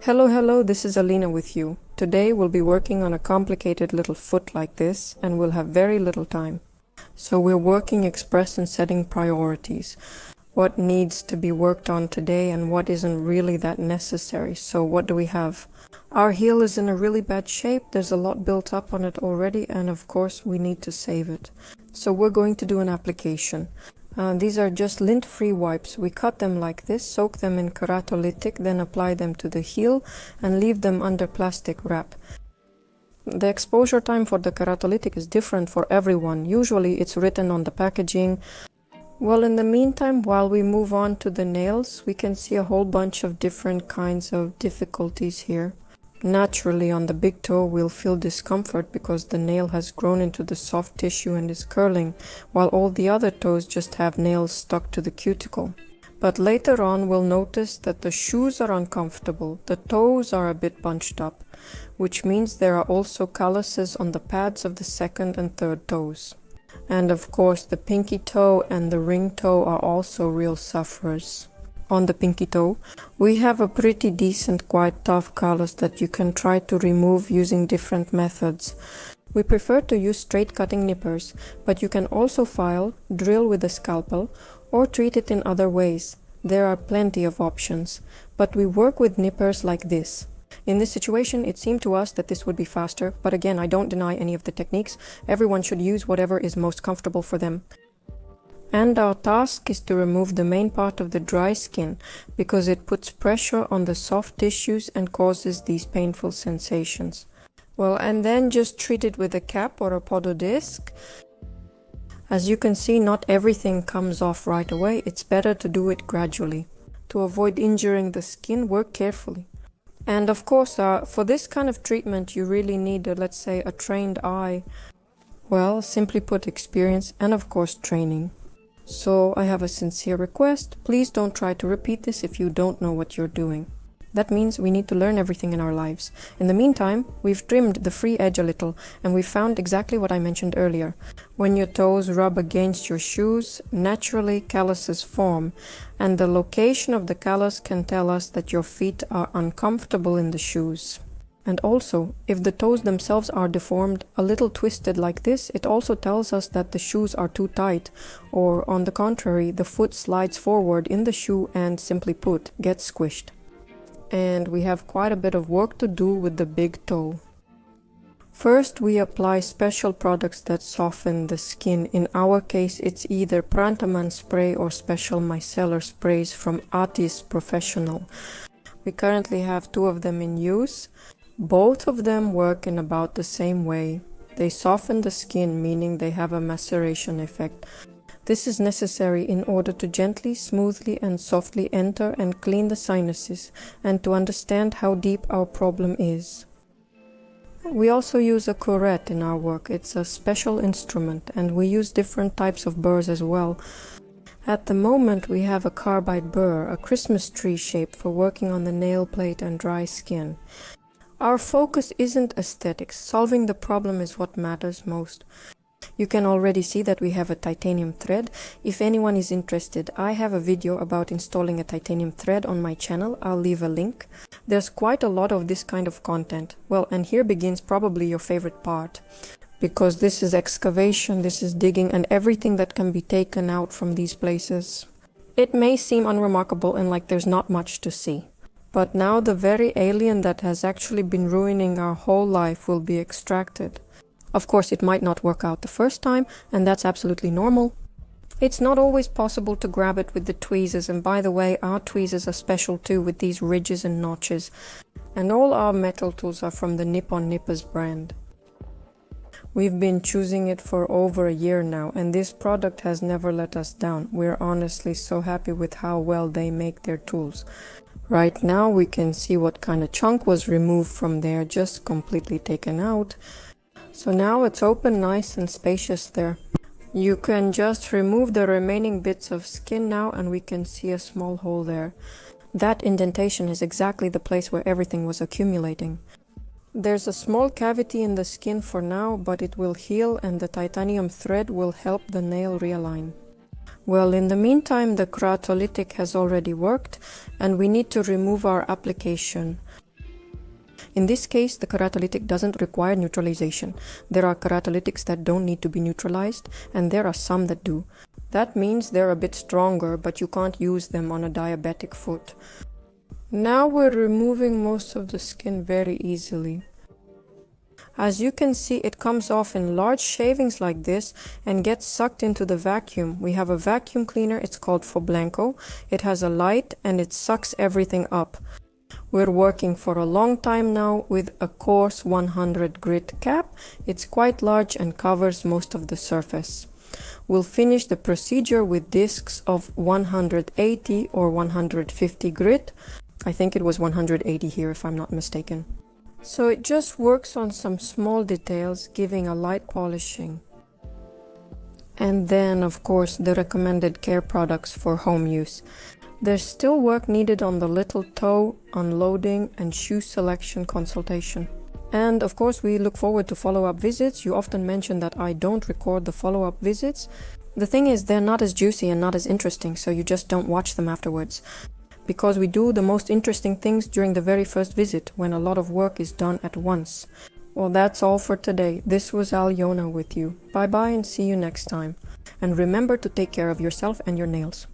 Hello, this is Alina with you. Today we'll be working on a complicated little foot like this and we'll have very little time. So we're working express and setting priorities. What needs to be worked on today and what isn't really that necessary. So what do we have? Our heel is in a really bad shape. There's a lot built up on it already and of course we need to save it. So we're going to do an application. These are just lint-free wipes. We cut them like this, soak them in keratolytic, then apply them to the heel and leave them under plastic wrap. The exposure time for the keratolytic is different for everyone. Usually it's written on the packaging. Well, in the meantime, while we move on to the nails, we can see a whole bunch of different kinds of difficulties here. Naturally, on the big toe, we'll feel discomfort because the nail has grown into the soft tissue and is curling, while all the other toes just have nails stuck to the cuticle. But later on, we'll notice that the shoes are uncomfortable, the toes are a bit bunched up, which means there are also calluses on the pads of the second and third toes. And of course, the pinky toe and the ring toe are also real sufferers. On the pinky toe, we have a pretty decent, quite tough callus that you can try to remove using different methods. We prefer to use straight cutting nippers, but you can also file, drill with a scalpel, or treat it in other ways. There are plenty of options, but we work with nippers like this. In this situation, it seemed to us that this would be faster, but again, I don't deny any of the techniques. Everyone should use whatever is most comfortable for them. And our task is to remove the main part of the dry skin because it puts pressure on the soft tissues and causes these painful sensations. Well, and then just treat it with a cap or a pododisc. As you can see, not everything comes off right away. It's better to do it gradually. To avoid injuring the skin, work carefully. And of course, for this kind of treatment, you really need, let's say, a trained eye. Well, simply put, experience and of course, training. So I have a sincere request. Please don't try to repeat this if you don't know what you're doing. That means we need to learn everything in our lives. In the meantime, we've trimmed the free edge a little and we found exactly what I mentioned earlier. When your toes rub against your shoes, naturally calluses form, and the location of the callus can tell us that your feet are uncomfortable in the shoes. And also, if the toes themselves are deformed, a little twisted like this, it also tells us that the shoes are too tight, or on the contrary, the foot slides forward in the shoe and, simply put, gets squished. And we have quite a bit of work to do with the big toe. First, we apply special products that soften the skin. In our case, it's either Prantaman spray or special micellar sprays from Atis Professional. We currently have 2 of them in use. Both of them work in about the same way. They soften the skin, meaning they have a maceration effect. This is necessary in order to gently, smoothly and softly enter and clean the sinuses and to understand how deep our problem is. We also use a curette in our work. It's a special instrument and we use different types of burrs as well. At the moment we have a carbide burr, a Christmas tree shape for working on the nail plate and dry skin. Our focus isn't aesthetics. Solving the problem is what matters most. You can already see that we have a titanium thread. If anyone is interested, I have a video about installing a titanium thread on my channel. I'll leave a link. There's quite a lot of this kind of content. Well, and here begins probably your favorite part. Because this is excavation, this is digging, and everything that can be taken out from these places. It may seem unremarkable and like there's not much to see. But now the very alien that has actually been ruining our whole life will be extracted. Of course, it might not work out the first time, and that's absolutely normal. It's not always possible to grab it with the tweezers, and by the way, our tweezers are special too, with these ridges and notches. And all our metal tools are from the Nippon Nippers brand. We've been choosing it for over a year now, and this product has never let us down. We're honestly so happy with how well they make their tools. Right now we can see what kind of chunk was removed from there, just completely taken out. So now it's open, nice and spacious there. You can just remove the remaining bits of skin now and we can see a small hole there. That indentation is exactly the place where everything was accumulating. There's a small cavity in the skin for now, but it will heal and the titanium thread will help the nail realign. Well, in the meantime, the keratolytic has already worked and we need to remove our application. In this case, the keratolytic doesn't require neutralization. There are keratolytics that don't need to be neutralized, and there are some that do. That means they're a bit stronger, but you can't use them on a diabetic foot. Now we're removing most of the skin very easily. As you can see, it comes off in large shavings like this and gets sucked into the vacuum. We have a vacuum cleaner, it's called Blanco. It has a light and it sucks everything up. We're working for a long time now with a coarse 100 grit cap. It's quite large and covers most of the surface. We'll finish the procedure with discs of 180 or 150 grit. I think it was 180 here if I'm not mistaken. So it just works on some small details, giving a light polishing. And then, of course, the recommended care products for home use. There's still work needed on the little toe, unloading, and shoe selection consultation. And of course, we look forward to follow-up visits. You often mention that I don't record the follow-up visits. The thing is, they're not as juicy and not as interesting, so you just don't watch them afterwards. Because we do the most interesting things during the very first visit, when a lot of work is done at once. Well, that's all for today. This was Aljona with you. Bye bye and see you next time. And remember to take care of yourself and your nails.